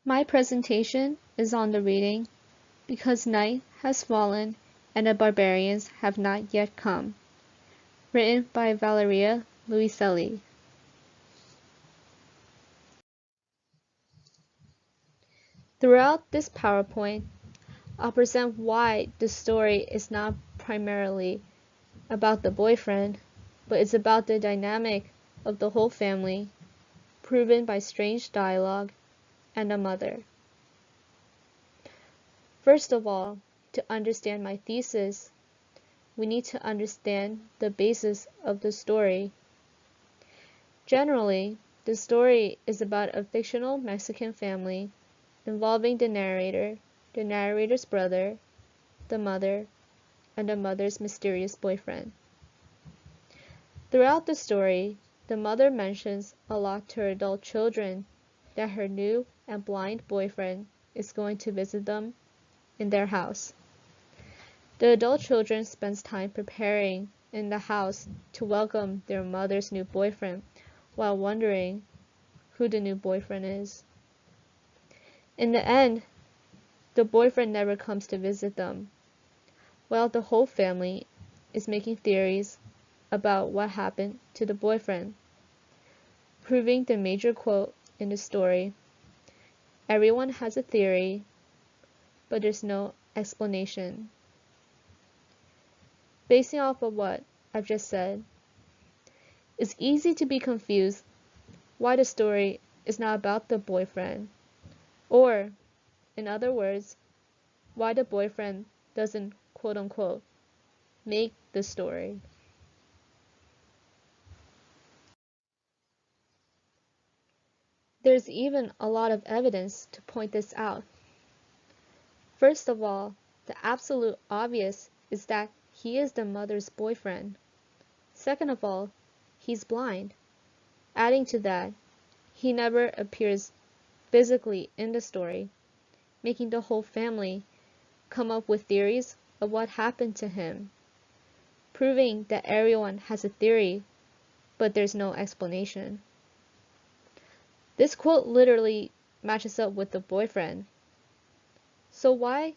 My presentation is on the reading Because Night Has Fallen and the Barbarians Have Not Yet Come, written by Valeria Luiselli. Throughout this PowerPoint, I'll present why the story is not primarily about the boyfriend, but it's about the dynamic of the whole family, proven by strange dialogue and a mother. First of all, to understand my thesis, we need to understand the basis of the story. Generally, the story is about a fictional Mexican family involving the narrator, the narrator's brother, the mother, and the mother's mysterious boyfriend. Throughout the story, the mother mentions a lot to her adult children that her new and blind boyfriend is going to visit them in their house. The adult children spends time preparing in the house to welcome their mother's new boyfriend while wondering who the new boyfriend is. In the end, the boyfriend never comes to visit them, while the whole family is making theories about what happened to the boyfriend, proving the major quote in the story, "Everyone has a theory, but there's no explanation." Basing off of what I've just said, it's easy to be confused why the story is not about the boyfriend, or, in other words, why the boyfriend doesn't quote-unquote make the story. There's even a lot of evidence to point this out. First of all, the absolute obvious is that he is the mother's boyfriend. Second of all, he's blind. Adding to that, he never appears physically in the story, making the whole family come up with theories of what happened to him, proving that everyone has a theory, but there's no explanation. This quote literally matches up with the boyfriend. So why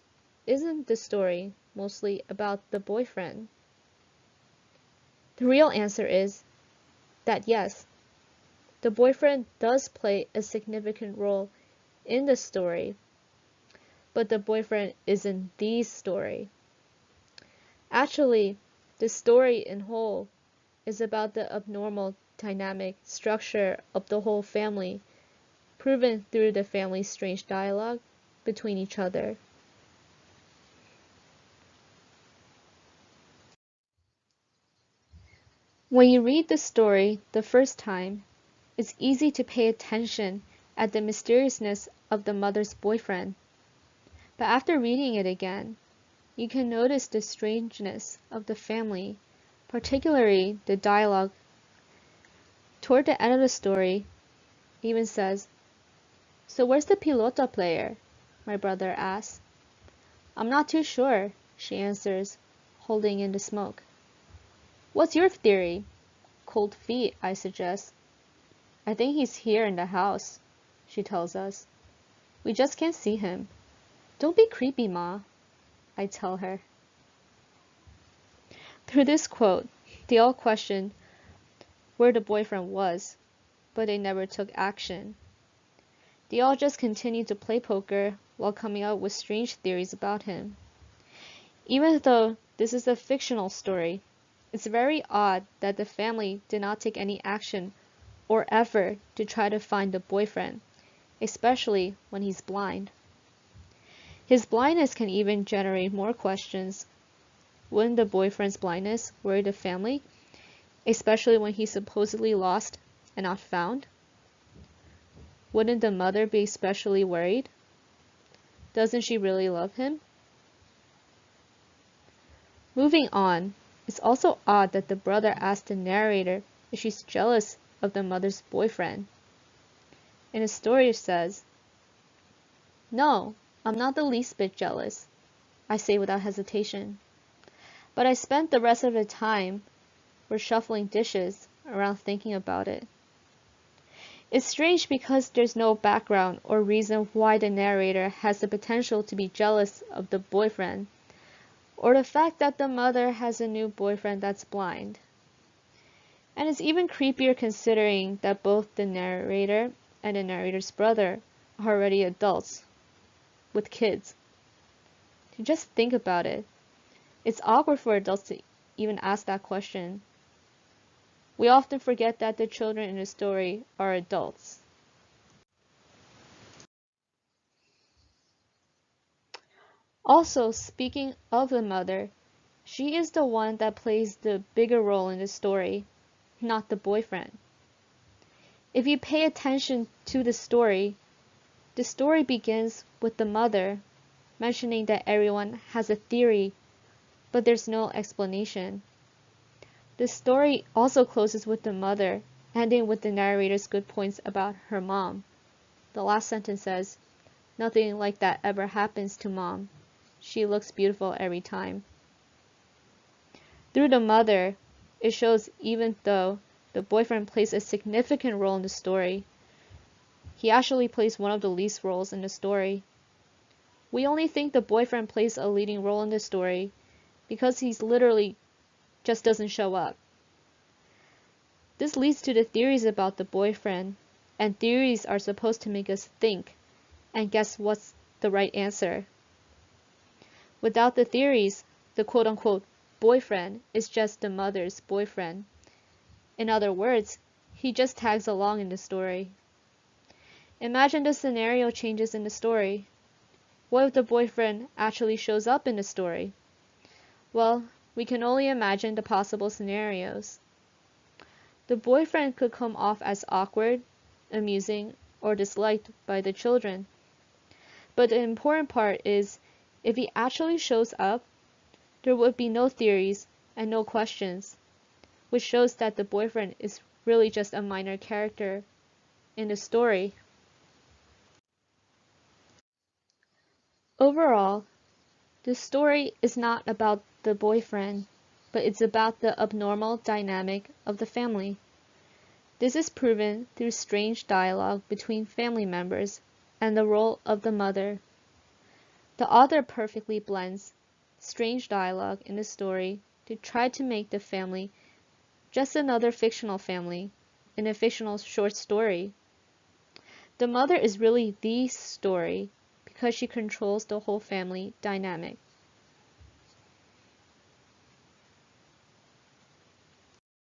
isn't the story mostly about the boyfriend? The real answer is that yes, the boyfriend does play a significant role in the story, but the boyfriend isn't the story. Actually, the story in whole is about the abnormal dynamic structure of the whole family, proven through the family's strange dialogue between each other. When you read the story the first time, it's easy to pay attention at the mysteriousness of the mother's boyfriend. But after reading it again, you can notice the strangeness of the family, particularly the dialogue. Toward the end of the story, it even says, "So where's the pelota player?" my brother asks. "I'm not too sure," she answers, holding in the smoke. "What's your theory?" "Cold feet," I suggest. "I think he's here in the house," she tells us. "We just can't see him." "Don't be creepy, Ma," I tell her. Through this quote, they all questioned where the boyfriend was, but they never took action. They all just continued to play poker while coming up with strange theories about him. Even though this is a fictional story, it's very odd that the family did not take any action or effort to try to find the boyfriend, especially when he's blind. His blindness can even generate more questions. Wouldn't the boyfriend's blindness worry the family, especially when he's supposedly lost and not found? Wouldn't the mother be especially worried? Doesn't she really love him? Moving on, it's also odd that the brother asked the narrator if she's jealous of the mother's boyfriend. In the story it says, "No, I'm not the least bit jealous," I say without hesitation. But I spent the rest of the time we're shuffling dishes around thinking about it. It's strange because there's no background or reason why the narrator has the potential to be jealous of the boyfriend, or the fact that the mother has a new boyfriend that's blind. And it's even creepier considering that both the narrator and the narrator's brother are already adults with kids. To just think about it, it's awkward for adults to even ask that question. We often forget that the children in the story are adults. Also, speaking of the mother, she is the one that plays the bigger role in the story, not the boyfriend. If you pay attention to the story begins with the mother mentioning that everyone has a theory, but there's no explanation. The story also closes with the mother, ending with the narrator's good points about her mom. The last sentence says, "Nothing like that ever happens to Mom. She looks beautiful every time." Through the mother, it shows even though the boyfriend plays a significant role in the story, he actually plays one of the least roles in the story. We only think the boyfriend plays a leading role in the story because he's literally just doesn't show up. This leads to the theories about the boyfriend, and theories are supposed to make us think and guess what's the right answer. Without the theories, the quote-unquote boyfriend is just the mother's boyfriend. In other words, he just tags along in the story. Imagine the scenario changes in the story. What if the boyfriend actually shows up in the story? Well, we can only imagine the possible scenarios. The boyfriend could come off as awkward, amusing, or disliked by the children. But the important part is, if he actually shows up, there would be no theories and no questions, which shows that the boyfriend is really just a minor character in the story. Overall, the story is not about the boyfriend, but it's about the abnormal dynamic of the family. This is proven through strange dialogue between family members and the role of the mother. The author perfectly blends strange dialogue in the story to try to make the family just another fictional family in a fictional short story. The mother is really the story because she controls the whole family dynamic.